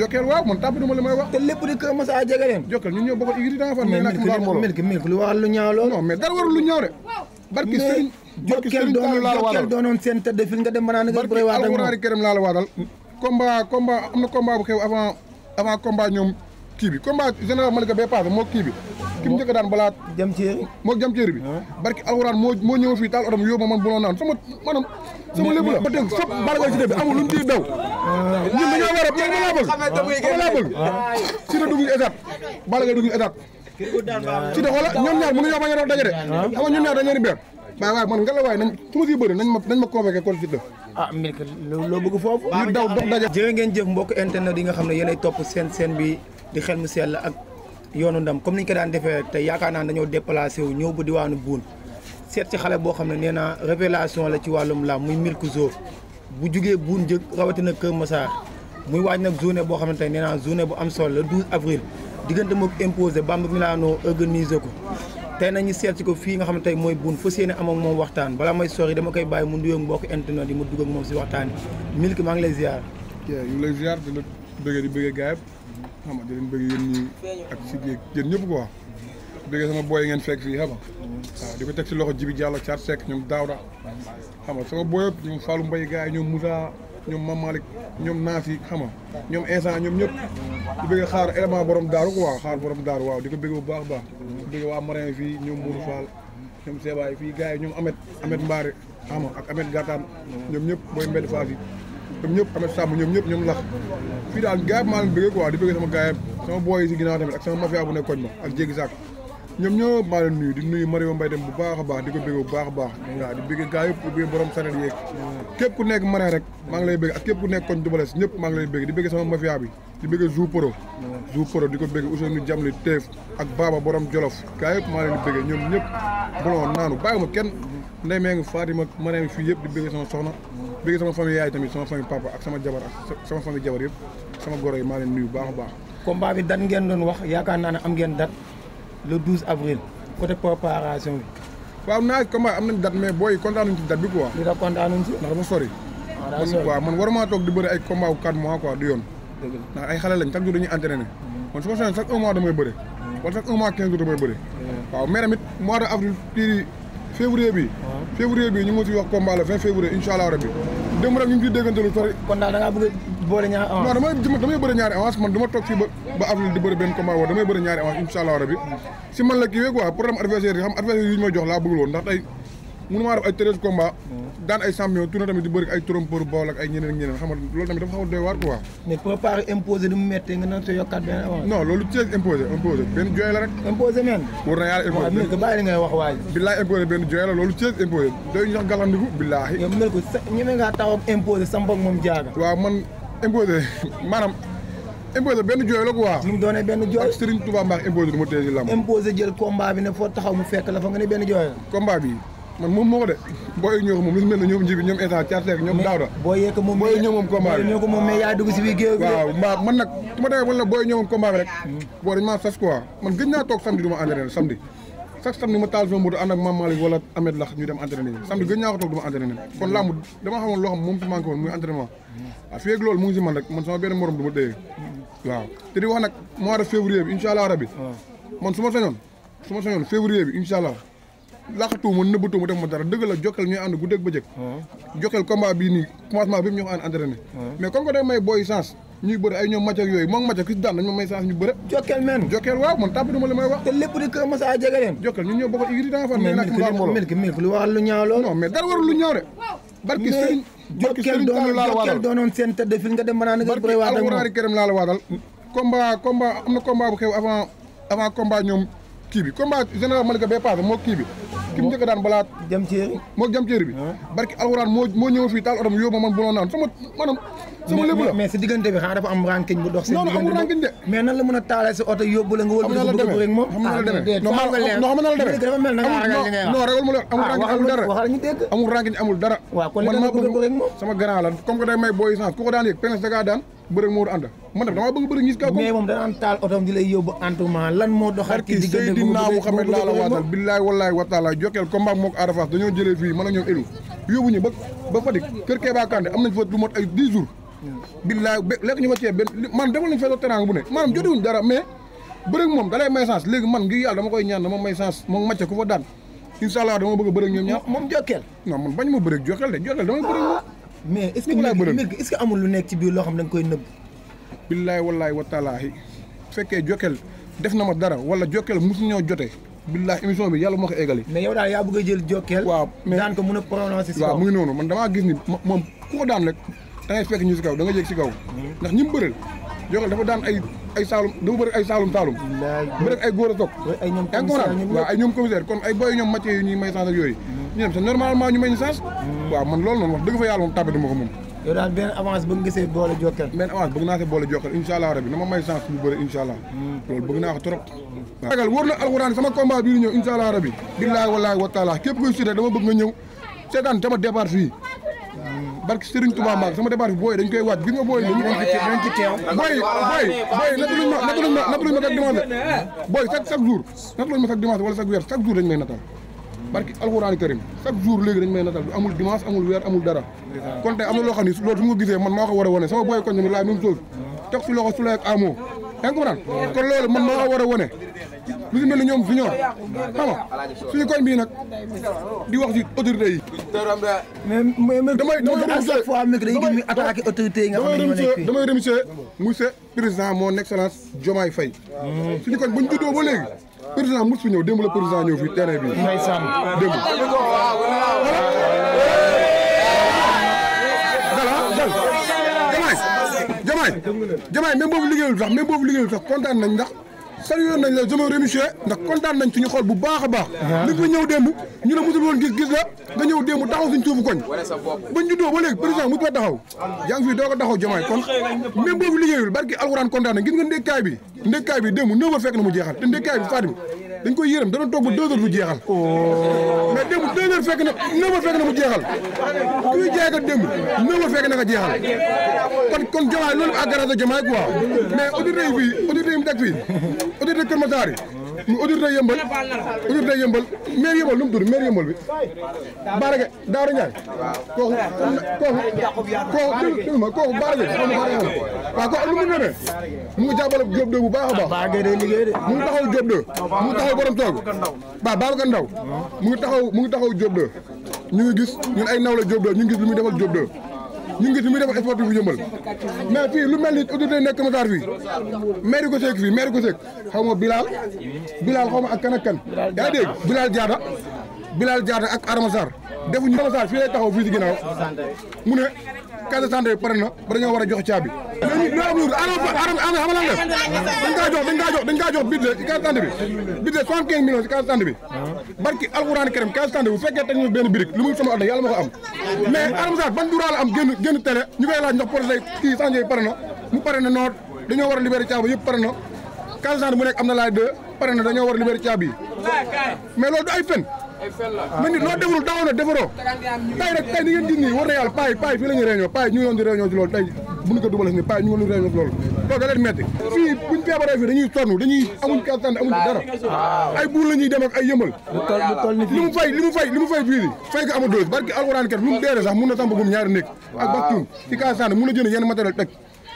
Jokal waaw man tàbbi duma li may wax. te lépp di Kër Massar jege leen. Jokal ñun ñoo bokk igri da nga fa ne nak milk lu waxal lu ñaaw loolu. non mais dara warul lu ñaaw de. barki Serigne Jokal doonoon seen tëdd fil nga dem ba naan nga bëre waat ak moom këram laa la waatal. combat am na combat bu xew avant combat ñoom kii bi combat général Malika bee passé moo kii bi. ki mu njëkk daan balaa jam ceeri moo jam ceeri bi barki alxuraan moo ñëw fii taal otom yóbbu ma man bu naan sama lépp la ba dégg fop Balla Gaye Siteu bi amul lu ñu ciy daw ñun dañoo war a laa bëgg Siteu dugg étape Balla Gaye dugg étape Siteu xoola ñoom ñaar mënu ñoo bañ a doon daje de xam nga ñoom ñaar dañu leen beer waaye man nga la waaye nañ su ma siy bëri nañ ma convoqué kon Siteu milk loo bëgg foofu ñu daw dox daje jërë ngeen jëf mbokk internet yi nga xam ne yéenay topp seen bi di Xel Mu Sell ak yoonu ndam comme niñ ko daan defee te yaakaar naa dañoo déplacé wu ñëw bu diwaanu Boune seet ci xale boo xam ne nee naa révélation la ci wàllum làmb muy Milk Zo bu jugee Boune jëg rawatina Kër Massar muy waaj nag journée boo xam ne tey nee naa journée bu am solo le 12 avril diggante moom imposé Bamba Milano organisé ko tey nañu seet ci ko fii nga xam ne tey mooy Boune fas yéene am ak moom waxtaan balaa may sori dama koy bàyyi mu nuyoo mbokk internet yi mu dugg ak moom si waxtaan yi Milk maa ngi lay ziar. ñu ngi lay ziar di la bëggee di bëggee gaay xam nga di leen bëgg yéen ñi ak si yéen ñëpp quoi bëgg sama booy ngeen fekk fii xam nga waaw di ko teg si loxo Jibi Diallo Thiat Seck ñoom Daouda xam nga sama booy yëpp ñoom Fallou Mbaye gars yi ñoom Moussa ñoom Mame Malick ñoom Nafi xam nga ñoom instant ñoom ñëpp di bëgg xaar élément borom daaru quoi xaar borom daaru waaw di ko bëgg bu baax baax di bëgg waa Marin fii ñoom Mourou Fall ñoom Sebaay fii gars yi ñoom Amet Mbaare xam nga ak Amet Gatane ñoom ñëpp booy mbedd Fass yi ñoom ñëpp Amet Samb ñoom ñëpp ñoom lax fii daal gars yi maa leen bëggee quoi di bëggee sama gars yi sama booy yi si ginnaaw tamit ak sama mafia bu nekk koñ ma ak jéggi saak ñoom ñëpp maa leen nuyu di nuyu Mario Mbaye dem bu baax a baax di ko bëggee bu baax a baax waaw di bëggee gars yëpp di bëggee borom saret yeeg képp ku nekk Marin rek maa ngi lay bëgg ak képp ku nekk koñ Dubales ñëpp maa ngi lay bëgg di bëggee sama mafia bi di bëggee Zou Pro di ko bëggee Ousseynou Jamli Teef ak Baba borom Jolof gars yëpp maa leen di bëggee ñoom ñëpp bolon naanu bàyyi ma kenn nday mee ngi Fatima Marin fii yëpp di bëggee sama soxna bëggee sama famille yaay tamit sama famille papa ak sama jabar ak sama famille jabar yëpp sama goro yi maa leen nuyu baax a baax combat bi date ngeen doon wax yaakaar naa ne am ngeen date le 12 avril côté préparation bi waaw naa combat am nañ date mais booy kontaanuñ ci date bi quoi li tax kontaanuñ ci ndax dafa sori waaw man waruma toog di bëri ay combat 4 mois quoi du yoon ndax ay xale lañ chaque jour dañuy entraîné man su ma soxla chaque 1 mois damay bëri wala chaque 1 mois 15 jours damay bëri waaw mais tamit mois de avril kii février bi ñu ngi ci wax combat la 20 février incha allah rabbi démb rek ñu ngi ciy déggante lu sori kon daal da ngaa bëgg boole ñaari avance non damay bëri ñaari avance man du ma toog fii ba avril di bëri benn combat woo damay bëri ñaari avance incha allah rabbi si man la kii wee quoi problème adversaire yi xam adversaire yi ñu may jox laa bëggul woon ndax tey mënu maa def ay 13 combat daan ay champion tourné tamit di bëri ay trompeur bool ak ay ñeneen xam nga loolu tamit dafa xaw a doy waar quoi mais préparé imposé du mu méttee nga naan soo yokkaat benn avance non loolu Thiès imposé benn jooy la rek imposé men wóor na yàlla imposé mel ko bàyyi li ngay wax waay billaay imposé benn jooy la loolu Thiès imposé doy ñu sax galandiku billaahi yow mel ko ñeme ngaa taxaw imposé samp ak moom jaaga waaw man imposé maanaam imposé benn jooy la quoi ni mu doonee benn jooy ak Serigne Touba Mbacke imposé du ma téye si lamb imposé jël combat bi ne foo taxaw mu fekk la fa nga ne benn jooy la combat bi man moom moo ko de booy ñëw ko moom li mel ne ñoom Njibi ñoom état Thiat Seck ñoom Daouda booy yee ko moom booy ñëw moom combat bi ñoo ko moom mais yaa dugg si biir géew bi waaw mbaa man nag su ma demee man la booy ñëw moom combat bi rek boo dañ maa sas quoi man gëj naa toog samedi du ma entraîné samedi chaque samedi ma taal sama moto ànd ak Mame Malick wala Ahmed Lax ñu dem entraîné samedi gëj naa ko toog du ma entraîné kon lamb dama xamoon loo xam moom si manqué woon muy entraînement waaw fii ak loolu mu ngi si man rek man sama benn morom du ma dégg waaw te di wax nag mois de février bi incha allah rabbi man su ma sañoon février bi incha allah laqatu ma nëbbatu ma def ma dara dëgg la Jokal ñuy ànd guddeeg bëccëg Jokal combat bii nii commencement bi ñu ko ànd entraîné mais comme que day may booy chance ñuy bëri ay ñoom match ak yooyu moom match ak ki si daan dañ ma may chance ñu bëri Jokal waaw man tàbbi duma li may wax te lépp di Kër Massar jege leen Jokal ñun ñoo bokk igri da nga fa ne nak milk lu waxal lu ñaaw loolu non mais dara warul lu ñaaw de barki Serigne Jokal doonoon seen tëdd fil nga dem ba naan nga bëre waat ak moom këram laa la waatal combat am na combat bu xew avant combat ñoom kii bi combat général Malika bee passé moo kii bi ki mu njëkk daan balaa jam ceeri moo jam ceeri bi barki alxuraan moo ñëw fii taal otom yóbbu ma man bu naan sama lépp la mais si diggante bi xanaa dafa am ranking bu dox seen non amul ranking de mais nan la mën a taalee si oto yóbbu la nga wël bëgg rek moom xam na la demee non xam na la demee dafa mel na nga ragal li ngay wax non ragal mu la amul ranking amul dara waxal ñu dégg amul ranking amul dara waaw kon man maa bëgg rek moom sama grand la comme que day may booy chance ku ko daan yëg penes da kaa daan bëri moo ànd man nag damaa bëgg bëri ñis kaw mais moom danaan taal otom di lay yóbbu entourement lan moo doxal ci diggante Seydina Mouhamed laa la waatal billaay wallaay wa taala Jokal combat mook Ada Fass dañoo jëlee fii mën a ñoom élu yóbbu ñu ba Fatick kër Kéba Kandé am nañ fa lu mot ay 10 jours billaay lekk ñu fa ceeb benn man defal nañu feesoo teraanga bu ne maanaam jotewuñ dara mais bëre ak moom dalay may chance léegi man ngir yàlla dama koy ñaan dama may chance moom macca ku fa daan incha allah dama bëgg a bëre ak ñoom ñaar moom Jokal. non man bañ ma bëre ak Jokal de Jokal damay bëre ak moom mais est-ce que amul lu nekk ci biir loo xam da nga koy nëbb. billaay wallaay wa taalaahi fekkee Jokal def na ma dara wala Jokal mosu ñoo jotee billaay émission bi yàlla moo ko eggali. mais yow daal yaa bëgg a jël Jokal. waaw mais daan ko mën a prononcer si kaw. waaw mu ngi noonu man damaa gis ni moom ku ko daan rek da ngay fekk ñu si kaw da nga yéeg si kaw ndax ñi mu bëreel Jokal dafa daan ay saalum dafa bëri ay saalum bëri ay góor a toog ay ñoom yaa ngi ko naan waaw ay ñoom commissaire kon ay boy ñoom métier yu ñuy may chance ak yooyu ñu dem c'est normalement ñu may ñu chance waaw man loolu noonu wax dëgg fa yàlla moom tàbbati ma ko moom yow daal benn avance bëgg nga see boole Jokal. benn avance bëgg naa see boole Jokal incha allah rabi na ma may chance bu bëri incha allah loolu bëgg naa ko trop waaw ragal wóor na alxuraan sama combat bii di ñëw incha allah rabi billaahi wallaahi wa taala képp kuy sudee dama bëgg nga ñëw seetaan sama départ fii barke Serigne Touba Mbacke sama départ bi booy dañ koy waaj gis nga booy dañ ci teew booy natuluñ ma chaque dimanche booy chaque jour natuluñ ma chaque dimanche wala chaque weer chaque jour dañ may natal barke alxuraani karim chaque jour léegi dañ may natal bi amul dimanche amul weer amul dara kon tey am na loo xam ne loolu su ma gisee man maa ko war a wane sama booy koñ tamit la même chose teg si loxo Souley ak Amo yaa ngi ko kon loolu man maa ko war a wane lu si mel ni ñoom Junior xam nga suñu koñ bii nag di wax ci autorité yi. mais damay à chaque fois mec dañuy gis muy attaqué autorité yi nga xam ne ñoo nekk fii. damay remercier monsieur président mon excellence Diomaye Faye. suñu koñ bu ñu juddoo ba léegi président mos fi ñëw démb la président ñëw fii terrain bi. ndeysaan démb. Diomaye même boobu liggéeyul sax kontaan nañ ndax salué nañ la je me remercie ndax kontaan nañ suñu xol bu baax a baax li nga ñëw démb ñu ne mosul woon gis la nga ñëw démb taxaw suñ suufu koñ bañ juddoo ba léegi président mosu fa taxaw yaa ngi fii doo ko taxaw Diomaye kon même boobu liggéeyul barki alxuraan kontaan nañ gis nga ndekkaay bi démb 9 heures fekk na mu jeexal te ndekkaay bi Fatim dañ koy yërëm dana toog ba 2 heures du jeexal mais démb 2 heures fekk na 9 heures fekk na mu jeexal kuy jaay ko démb 9 heures fekk na nga jeexal kon Diomaye loolu à grâce à Diomaye quoi mais autorité yi fii autorité yi mu teg fii autorité Kër Massar yi mu autorité yëmbal maire yëmbal lu mu tudd maire yëmbal bi Barage Daara Ndiaye kooku Barage waaw kooku lu mu demee mu ngi jàppale Diop 2 bu baax a baax mu ngi taxaw Diop 2 mu ngi taxaw borom toog waaw Babacar Ndaw mu ngi taxaw Diop 2 ñu ngi gis ñun ay naw la Diop 2 ñu ngi gis lu muy defal Diop 2 ñu ngi gis lu muy defal sportif bu yëmbal mais fii lu mel ni autorité nekk Massar fii maire ko seeg fii maire ko seeg xaw ma Bilal xaw ma ak kan yaa ngi dégg Bilal Diatta ak Adama Sarr defuñu Adama Sarr fii lay taxaw fii si ginnaaw mu ne case de santé pare na ba dañoo war a jox caabi mais loo amul Adama xam lan def dañ kaa jox budget ci case de santé bi budget 75 millions ci case de santé bi barki alxuraan karim case de santé bu fekkee teg ñu benn birik lu muy sama oto yàlla ma ko am mais Adama Sarr ban droit la am génn télé ñu koy laaj ndax projet kii santé pare na mu pare na noot dañoo war a libéré caabi yëpp pare na case de santé bu nekk am na laaj 2 pare na dañoo war a libéré caabi yi mais loolu du ay fen mais nit loo deful taxaw na defaroo tey ni ngeen gis nii war na yàlla paay fii la ñuy réunion paay ñu ngi doon di réunion ci loolu tey bu ñu ko dugalee ni paay ñu ngi doon di réunion ci loolu da leen metti fii buñ feebaree fii dañuy sonn amuñ case santé amuñ dara ay buur la ñuy dem ak ay yëmbal li mu fay fii di fay ko amul dose barki alxuraan kat lu mu deere sax mun na samp gum ñaari nekk ak bastuun ci case santé mun na jënd yenn matériel teg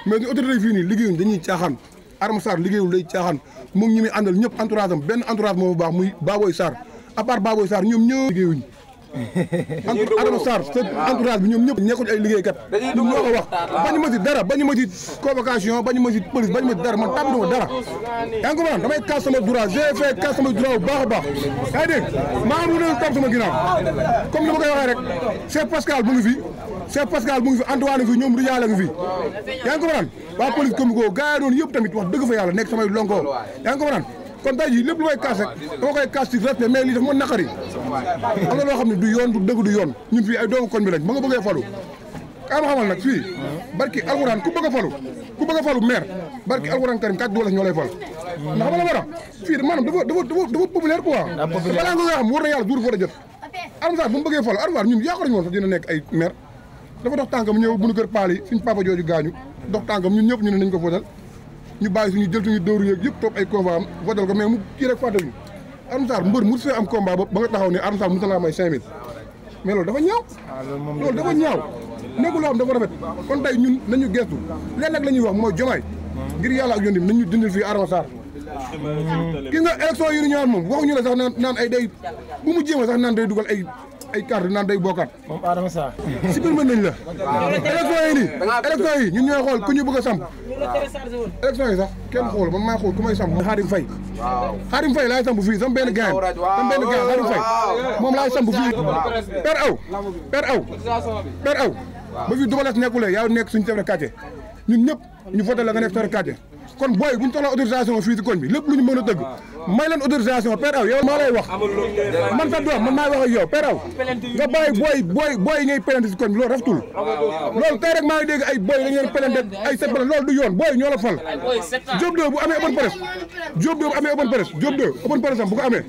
mais ñu autorité fii nii liggéeyuñ dañuy caaxaan Adama Sarr liggéeyul day caaxaan moom ñi muy àndal ñëpp entourage am benn entourage moo fa baax muy Baboy Sarr à part Baboy Sarr ñoom ñëpp liggéeyuñ Adama Sarr sa entourage bi ñoom ñëpp nekkul ay liggéeykat ñoom ñoo ko wax bañu ma ci dara bañu ma ci convocation bañu ma ci police bañu ma ci dara man tàbbi ma dara yaa ngi ko damay kaas sama droit j'ai fait kaas sama droit bu baax a baax yaa ngi dégg maa mu doon topp sama ginnaaw comme ni ma koy waxee rek Cheikh Pascal mu ngi fi Antoine fi ñoom Rijaal ngi fi yaa ngi ko waa police comme ko gars yi doon yëpp tamit wax dëgg fa yàlla nekk samay lonko yaa ngi ko kon tey jii lépp lu may kaas rek dama koy kaas ci respect mais lii dafa ma naqari am na loo xam ne du yoon du dëgg du yoon ñun fii ay doomu koñ bi lañ ba nga bëggee falu kaa ma xamal nag fii barki alxuraan ku bëgg a falu maire barki alxuraan karim kàddu wala ñoo lay fal ndax xam nga la war a fii maanaam dafa populaire quoi balaa nga koy xam war na yàlla duur fa a jot Adama Sarr bu mu bëggee falu Adama Sarr ñun yaakaar nañu woon sax dina nekk ay maire dafa dox tànkam ñëw bu nu kër paal yi suñ papa jooju gaañu dox tànkam ñun ñëpp ñu ne nañ ko votal ñu bàyyi suñu jël suñu dóoru yeeg yëpp topp ay combat am votal ko mais mu kii rek fàtte ñu Adama Sarr mbër mu fee am combat ba nga taxaw ne Adama Sarr mu laa may 5000 mais loolu dafa ñaaw loolu dafa ñaaw nekkul loo xam dafa rafet kon tey ñun nañu gestu leen nag la ñuy wax mooy Diomaye ngir yàlla ak yónni nañu dindil fii Adama Sarr gis nga élection yi ñu ñëwaat moom waxuñu la sax naan ay day bu mu jéema sax naan day dugal ay carte naan day bokkaat moom Adama Sarr supprimer nañ la élection yi ñun ñooy xool ku ñu bëgg a samp élection yi sax kenn xool man maa xool ku may samp Xaadim Faye Xaadim Faye laay samp fii sama benn gaay Xaadim Faye moom laay samp fii per aw ba fii Double Less nekkulee yaa nekk suñu chef de quartier ñun ñëpp ñu voté la nga nekk chef de quartier kon booy bu ñu soxla autorisation fii ci koñ bi lépp lu ñu mën a tëgg may leen autorisation per aw yow maa lay wax man sa doom man maay wax ak yow per aw nga bàyyi booy yi ngay pelante ci koñ bi loolu rafetul loolu tey rek maa ngi dégg ay booy dañu leen pelante ay set loolu du yoon booy ñoo la fal Diop 2 bu amee open presse Diop 2 bu amee open presse Diop 2 open presse am bu ko amee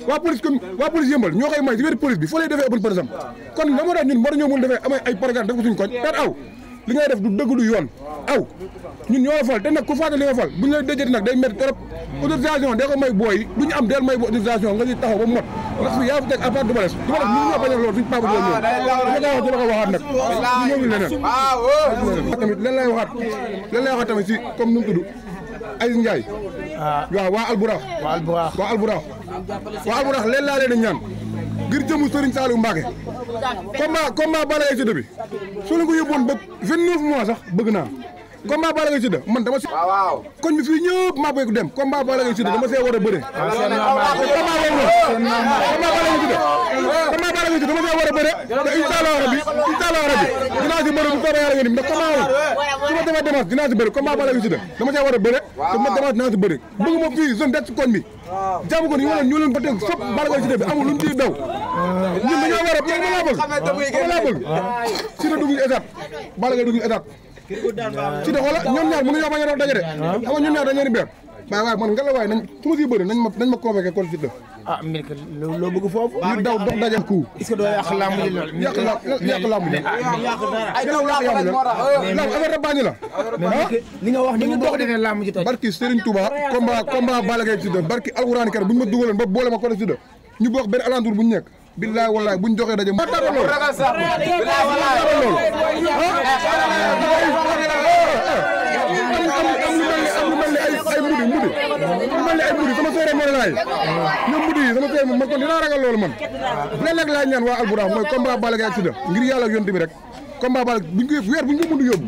waa police yëmbal ñoo koy may ci wetu police bi foo lay defee open presse am kon la moo tax ñun war ñoo mën defee amee ay programme def ko suñu koñ per aw li ngay def du dëgg du yoon aw ñun ñoo la fal te nag ku fàtte li nga fal bu ñu lay déjati nag day métti trop autorisation da ko may booy du ñu am del may autorisation nga ñu taxaw ba mot ndax fi yaa fi teg à part Double Less ñu ñoo bañ a loolu suñu papa ñoo ñëw dama ko waxaat nag ñu ñëwul leneen tamit lan lay waxaat tamit si comme nu mu tudd Aziz Ndiaye waaw waa Alburax leen laa leen di ñaan ngir jëmu Serigne Saliou Mbacké combat Balla Gaye Siteu bi su la ko yóbboon ba 29 mois sax bëgg naa combat Balla Gaye Siteu man dama si koñ bi fii ñëpp maa bëgg dem combat Balla Gaye Siteu dama see war a bëre combat Balla Gaye Siteu dama see war a bëre te incha allah rabi dinaa si bëre bu soobee yàlla ngeen ndax combat su ma demee démarche dinaa si bëre combat Balla Gaye Siteu dama see war a bëre te ma démarche dinaa si bëre bëgg ma fii zone det si koñ bi jàmm ko ni ñu leen ba teg sop Balla Gaye Siteu bi amul lu mu ciy daw ñun dañoo war a laa bëgg Siteu dugg étape Balla Gaye dugg étape Siteu xoola ñoom ñaar mënuñoo bañ a doon daje de xam nga ñoom ñaar dañ leen di beer waaye man nga la waaye nañ su ma siy bëri nañ ma convoqué kon Siteu mbir ka loo bëgg foofu ñu daw dox daje ku est-ce que doo yàq lamb ji lool yàq lamb ji affaire rabbaani la li nga wax ni nga dox defee lamb ji toj barki Serigne Touba combat Balla Gaye Siteu barki alxuraan kër buñ ma dugaloon ba boole ma ko Siteu ñu bokk benn alentour buñ nekk billaay wallaay buñ joxee daje ma dara loolu am lu mel ni ay mudi sama seere moo laay ñoom mudi yi sama seere man kon dinaa ragal loolu man leen nag laay ñaan waa Alburax mooy combat Balla Gaye ak Siteu ngir yàlla ak yonent bi rek combat Balla buñ ko weer buñ ko mën a yóbbu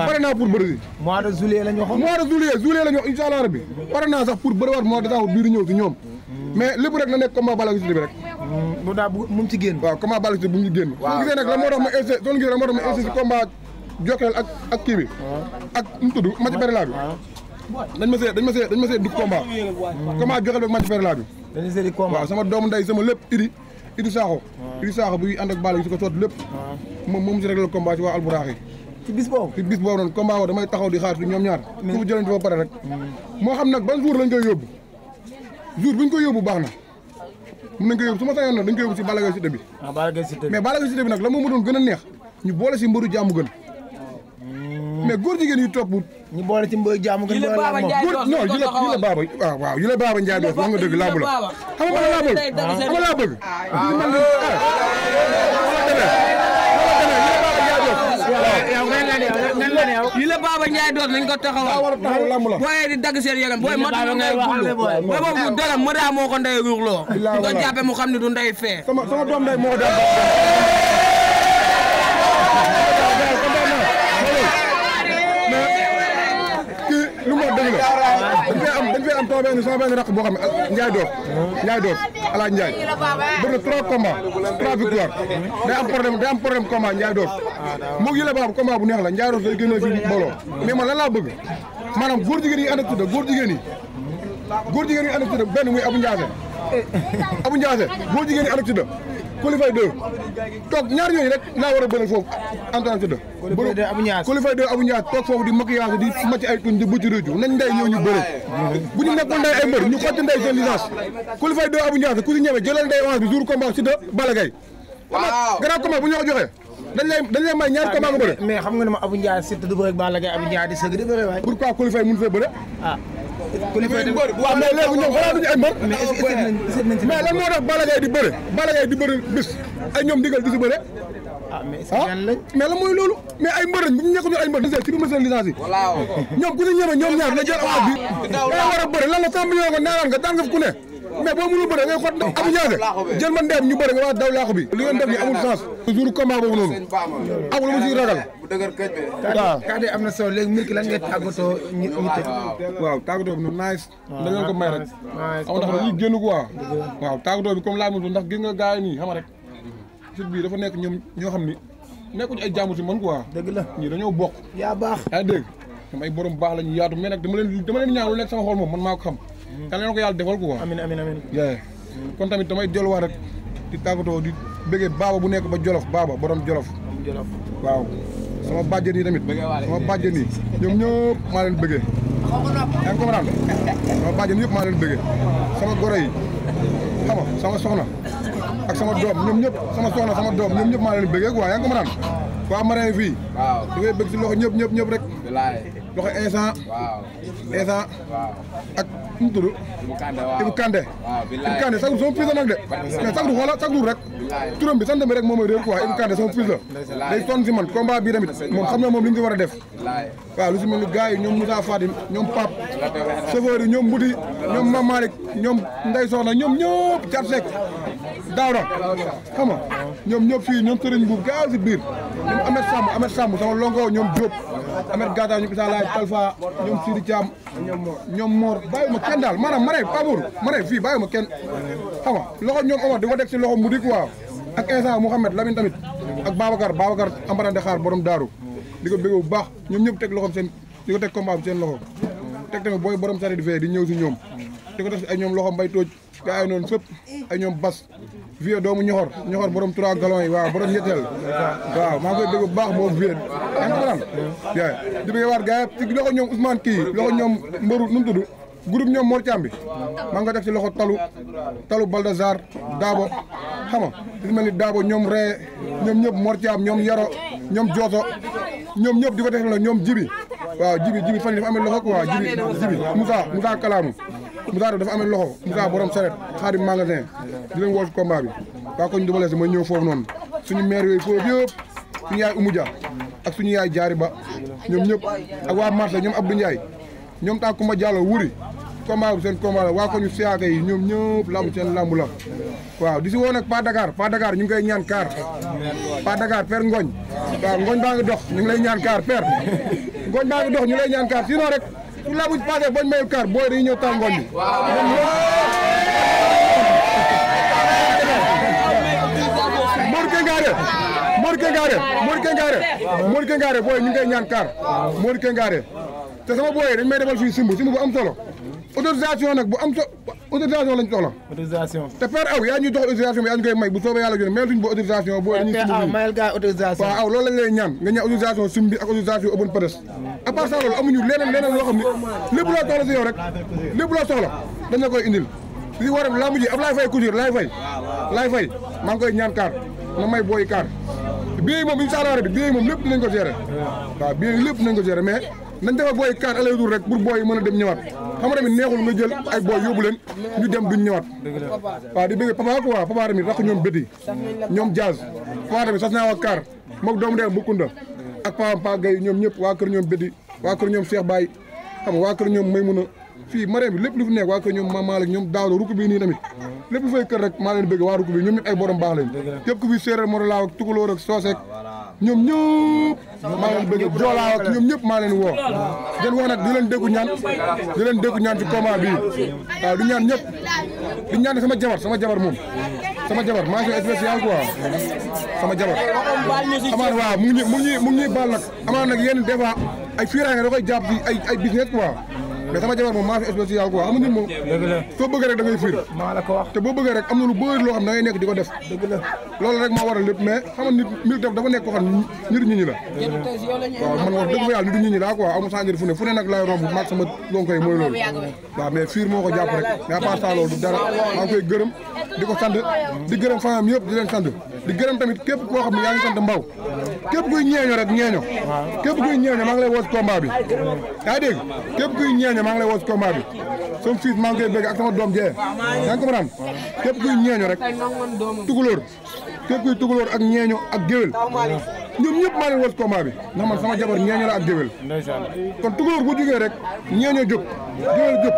pare naa pour bëri si mois de juillet la ñu waxoon mois de juillet la ñu wax incha allah rabbi pare naa sax pour bëriwaat mois de décembre bii di ñëw si ñoom mais lépp rek na nekk combat Balla Gaye Siteu bi rek mu daa mu ci génn waaw combat Balla Gaye Siteu bu mu ci génn soo gisee nag la moo tax ma insisté soo gisee la moo tax ma insisté si combat Jokal ak kii bi ak mu tudd match Perla bi dañ ma see dugg combat Jokal bi ak match Perla bi dañu seeti combat waaw sama doomu ndey sama lépp Idi Sakho buy ànd ak Balla Gaye su ko sotti lépp moom si rek la combat ci waa Alburax yi ci bis boobu noonu combat boobu damay taxaw di xaar si ñoom ñaar su mu jëlante ba pare rek moo xam nag ban jour lañ koy yóbbu jour bu ñu koy yóbbu baax na mën nañ koy yóbbu su ma sañoon nag dañ koy yóbbu si Balla Gaye Siteu bi mais Balla Gaye Siteu bi nag la moom doon gën a neex ñu boole si mbëru jàmm gën mais góor jigéen yi topp ñu boole ci mbëru jàmm gën boole la moom non yi la baaba waaw yi la baaba Njaay doos wax nga dëgg laabu la xam nga laa bëgg man yi la Baba Ndiaye doon nañ ko taxawal booy di dagg seen yaram booy mat ngay gullu booy boobu du dara mu daa moo ko ndey ruuxloo ñu ko jàppe mu xam ne du ndey fee sama doom ndey moo daan kii lu mu wax dëgg la dañ fay am sama benn rakk boo xam ne Ndiaye doos Alaaj Ndiaye bëri na 3 combats 3 victoires day am problème combat Ndiaye doos moo ngi la baab combat bu neex la Ndiaye doos day génne fi mbooloo mais man lan laa bëgg maanaam góor jigéen yi ànd ak Siteu góor jigéen yi ànd ak Siteu benn muy Abou Ndiassé góor jigéen yi ànd ak Siteu Qualifié 2 toog ñaar ñooñu rek laa war a bëri foofu Antoine Siteu Qualifié 2 Abou Ndiassé toog foofu di maquillage di macc ay tuñ di bëcc réju nañ ndey ñëw ñu bëri bu ñu nekkoon ndey ay mbër ñu xotti ndey seen licence Qualifié 2 Abou Ndiassé ku si ñëwee jëlal ndey avance bi jour combat Siteu Balla Gaye grand combat bu ñu ko joxee dañ lay may ñaari combat nga bëri mais xam nga ne ma Abou Ndiassé Siteu du bëri ak Balla Gaye Abou Ndiassé di sëgg di bëri waay pourquoi Qualifié mun fee bëri waaw mais léegi ñoom xanaa duñu ay mbër mais lan moo tax Balla Gaye di bëri bis ay ñoom digal di si bëri mais la mooy loolu mais ay mbër lañ bu ñu nekkoon ay mbër ci bi ma seen licence yi ñoom ku si ñëwee ñoom ñaar na jël avance bi da war a bëri lan la 100 millions nga naanaan nga daan nga fi ku ne mais boo mënul bëre ngay xot amu ñaase jël man ndeem ñu bëre nga waa daw laaxu bi li ngeen def ni amul sens jour combat boobu noonu amul mu ciy ragal waaw kàddu am na solo léegi Milky lan ngay tàggatoo ñu tëj waaw tàggatoo bi noonu nice dañ leen ko may rek xam ndax dañuy génn quoi waaw tàggatoo bi comme laa mu ndax gis nga gars yi nii xam rek site bi dafa nekk ñoom ñoo xam ni nekkuñu ay jàmm si man quoi dëgg la ñii dañoo bokk yaa baax yaa dégg ñoom ay borom baax lañu yaatu mais nag dama leen ñaan lu nekk sama xol moom man maa ko xam kan leen ko yàlla defal quoi amiin amiin amiin kon tamit damay delluwaat rek di tàggatoo di bëggee baaba bu nekk ba Jolof baaba borom Jolof waaw sama bàjjen yi tamit sama bàjjen yi ñoom ñëpp maa leen bëggee yaa ngi comprendre sama bàjjen yëpp maa leen bëggee sama goro yi xam nga sama soxna ak sama doom ñoom ñëpp sama soxna sama doom ñoom ñëpp maa leen bëggee quoi yaa ngi comprendre waa Marème fii da ngay bëgg si loxo ñëpp rek loxo instant ak nu mu tudd Ibou Kandé chaque jour sama fils la nag de mais chaque jour xoola chaque jour rek turam bi sant bi rek moom mooy réer quoi Ibou Kandé sama fils la day sonn si man combat bi tamit moom xam na moom li ñu si war a def waaw lu si mel ni gars yi ñoom Moussa Fatim ñoom Pape chauffeur yi ñoom Mbouti ñoom Mame Malick ñoom Ndeye Soxna ñoom ñëpp Thiat Seck Daouda xam nga ñoom ñëpp fii ñoom Serigne Mbour gaaw si biir ñoom Ahmed Samb sama longo ñoom Diop Ahmed Gata ñu Issa Laye Talfa ñoom Sidi Thiam ñoom Mor bàyyi ma kenn daal maanaam Marème fii bàyyi ma kenn xam nga loxo ñoom Omar di ko teg si loxo mu di quoi ak instant Mouhamed Lamine tamit ak Babacar ambarante xaar borom daaru di ko bëgg bu baax ñoom ñëpp teg loxoom seen di ko teg combat bi seen loxo teg tamit booy borom saret fee di ñëw si ñoom di ko def si ay ñoom loxo mbay tooj gaa yi noonu sëpp ay ñoom bas vieux doomu ñoxor borom 3 gallons yi waaw borom ñetteel waaw maa ngi koy bëgg bu baax moom vieux yaa ngi ko daan di bëgg waat gaa yi ci loxo ñoom Ousmane kii loxo ñoom mbëru nu mu tudd groupe ñoom Mor Thiam bi maa ngi ko teg si loxo talu Baldazar Daabo xam nga di mel ni Daabo ñoom ree ñoom ñëpp Mor Thiam ñoom Yaro ñoom Jooso ñoom ñëpp di ko teg la ñoom Jibi waaw Jibi fan yi dafa amee loxo quoi Jibi Moussa Kalaamu Moussa dafa amee loxo Moussa borom saret xaadim magasin di leen woo si combat bi waa koñ dubale si mooy ñëw foofu noonu suñu maire yooyu foofu yëpp suñu yaay Oumou Dia ak suñu yaay Jaari Ba ñoom ñëpp ak waa marché ñoom Abdou Ndiaye ñoom taa Kumba Diallo wuri combat bi seen combat la waa koñu siyaaka yi ñoom ñëpp lamb seen lamb la waaw di si woo nag Pa Dakar ñu ngi koy ñaan kaar Pa Dakar père Ngooñ waaw Ngooñ baa ngi dox ñu ngi lay ñaan kaar père Ngooñ baa ngi dox ñu lay ñaan kaar sinon rek su laa buñ passé bañ mayul kaar booy dañuy ñëw taal ngooñ bi Mor Kengaare booy ñu ngi koy ñaan kaar Mor Kengaare te sama booy dañ may defal fii simb bu am solo autorisation nag bu am autorisation lañ soxla autorisation te père aw yaa ñuy dox autorisation bi yaa ñu koy may bu soobee yàlla jone mel suñ bo autorisation booy dañuy simb mayel gars autorisation waaw aw loolu lañ lay ñaan nga ñaan autorisation simb bi ak autorisation open press à part ça loolu amuñu leneen loo xam ne lépp loo soxla si yow rek lépp loo soxla dañ la koy indil li war a lamb ji Ablaye Faye Couture laay fay maa ngi koy ñaan kaar na may booy kaar bii moom incha allah rabi bii moom lépp dinañ ko gérer waaw bii lépp dinañ ko gérer mais nañ defa booy kaar aller retour rek pour booy mën a dem ñëwaat xam nga tamit neexul nga jël ay booy yóbbu leen ñu dem duñ ñëwaat waaw di bëgg papa quoi papa tamit rax ñoom béti ñoom Diaz papa tamit sas naa waa kaar moom doomu ndeyam Bukunda ak Pa Gueye ñoom ñëpp waa kër ñoom béti waa kër ñoom Cheikh Baye xam nga waa kër ñoom Maymouna fii Marème bi lépp lu fi nekk waa kër ñoom Mame Malick ñoom Daawda rukk bii nii tamit lépp lu fay kër rek maa leen bëgg waa rukk bi ñoom ñëpp ay borom baax leen képp ku fi séeréer morolaaw ak tukulóor ak soosek ñoom ñëpp maa leen bëgg joolaaw ak ñoom ñëpp maa leen woo den wax nag di leen déggu ñaan ci combat bii waaw di ñaan ñëpp di ñaan sama jabar moom sama jabar mention spéciale quoi sama jabar amaan waaw mu ngi ñuy baal nag amaan nag yenn des fois ay fiiraange da koy jàpp ci ay business quoi mais sama jabar moom mention spéciale quoi xam nga nit moom soo bëggee rek da ngay fiir te boo bëggee rek am na lu bëri loo xam da ngay nekk di ko def loolu rek moo waral lépp mais xam nga nit mil def dafa nekk ko xam nitu ñi la waaw man wax dëgg fa yàlla nitu ñi la quoi amul sangir fu ne nag lay romb maag sama lonko yi mooy loolu waaw mais fiir moo ko jàpp rek mais à part ça loolu du dara maa ngi koy gërëm di ko sant di gërëm famille yëpp di leen sant di gërëm tamit képp koo xam ne yaa ngi sant Mbaw képp kuy ñeeño rek ñeeño képp kuy ñeeño maa ngi lay woo ci combat bi yaa dégg képp kuy ñeeño maa ngi lay woo ci combat bi sama fils maa ngi koy bëgg ak sama doom jee yaa ngi comprendre képp kuy ñeeño rek tukulóor képp kuy tugalóor ak ñeeño ak géwél ñoom ñëpp maa leen woo si combat bi ndax man sama jabar ñeeño la ak géwél kon tugalóor bu jógee rek ñeeño jóg géwél jóg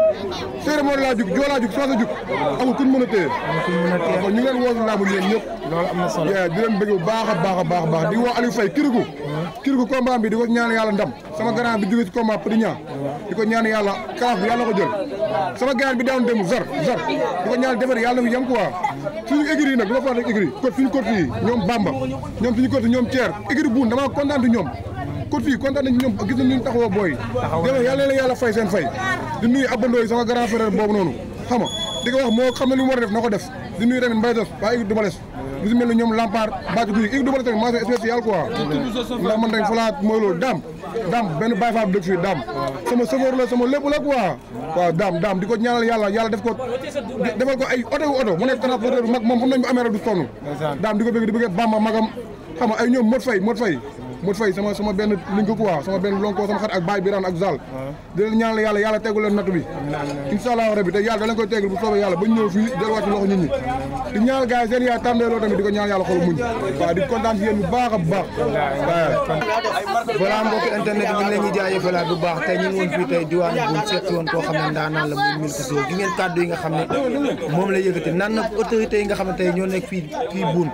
séeréer moo laa jóg joolaa jóg soosa jóg amul kuñ mën a téye kon ñu ngi leen woo si laamu yéen ñëpp loolu am na solo di leen bëgg bu baax a baax di woo Aliou Faye kirigu combat bi di ko ñaan yàlla ndam sama grand bi jógee si combat Petit Niang di ko ñaan yàlla kalaaf bi yàlla ko jël sama grand bi daawoon dem zar di ko ñaan defar yàlla na fi yem quoi suñu écurie yi nag du ma fàtte écurie kot suñu kot yi ñoom Bamba ñoom suñu kot yi ñoom Thier écurie buun dama kontaan ñoom kot fii kontaan nañ ñoom gis nañ ñu taxawoo booy dama yàlla na yàlla fay seen fay di nuyu abandoo yi sama grand frère boobu noonu xam nga di ko wax moo xam ne li mu war a def na ko def di nuyu tamit Mbaye Dos waa équipe Double Less lu si mel ni ñoom Lampard Bathie Gueye équipe Double Less tamit mention spéciale quoi ndax man tamit fa laa mooy loolu daam benn Baye Fall dëkk fii daam sama chauffeur la sama lépp la quoi waaw daam di ko ñaanal yàlla def ko defal ko ay oto mu nekk transporteur bu mag moom xam nañ bu amee rek du sonn daam di ko bëgg di bëgg Bamba magam xam nga ay ñoom Modou Faye sama benn liñ ko quoi sama benn lonko sama xarit ak Baye Birane ak Zal di leen ñaanal yàlla tegu leen nattu bi incha allah rabbi te yàlla da leen koy tegal bu soobee yàlla ba ñu ñëw fii delluwaat ci loxo nit ñi di ñaanal gars yi seen yaay tàndeeloo tamit di ko ñaan yàlla xolu muñ waaw di kontaan si yéen bu baax a baax voilà mbokki internet bi ñu leen ñu jaajëfalaat bu baax tey ñu ngi woon fii tey diwaanu Boune seet woon koo xam ne ndaanaan la muy Milk Zo gi ngeen kàddu yi nga xam ne moom la yëkkati nan na autorité yi nga xam ne tey ñoo nekk fii Boune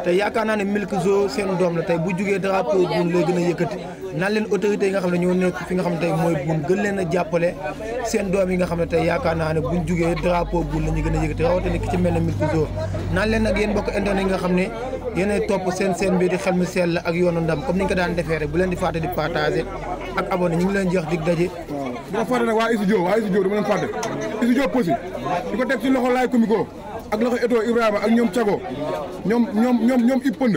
te yaakaar naa ne Milk Zo seen doom la tey bu jugee drapeau Boune lay gën a yëkkati nan leen autorité yi nga xam ne ñoo nekk fi nga xam ne tey mooy Boune gën leen a jàppale seen doom yi nga xam ne tey yaakaar naa ne buñ jugee drapeau Boune la ñu gën a yëkkati rawatina ki ci mel ne Milk Zo nan leen nag yéen mbokk internet yi nga xam ne yéenay topp seen bi di Xel Mu Sell ak yoonu ndam comme ni ñu ko daan defee rek bu leen di fàtte di partager ak abonné ñu ngi leen jox dig daje dama fàtte nag waa Isi Diop dama leen fàtte Isi Diop Posi di ko teg ci loxo laay komiko ak loxo Eto Ibrahima ak ñoom Thiago ñoom Ipënd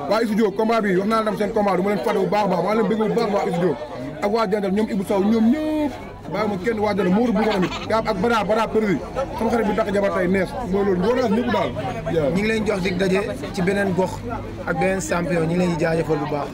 waa Isi Diop combat bi wax naa la dem seen combat du ma leen fàtte bu baax maa leen bëgg bu baax waa Isi Diop ak waa Jandal ñoom Ibou Sow ñoom ñëpp bàyyi ma kenn waa Jandal Mourou Bouga tamit yaa ak Bara Perdi sama xarit bi dàq jabar tey nees mooy loolu ñoonaas ñëpp daal ñi ngi leen jox dig daje ci beneen gox ak beneen champion ñi ngi leen di jaajëfal bu baax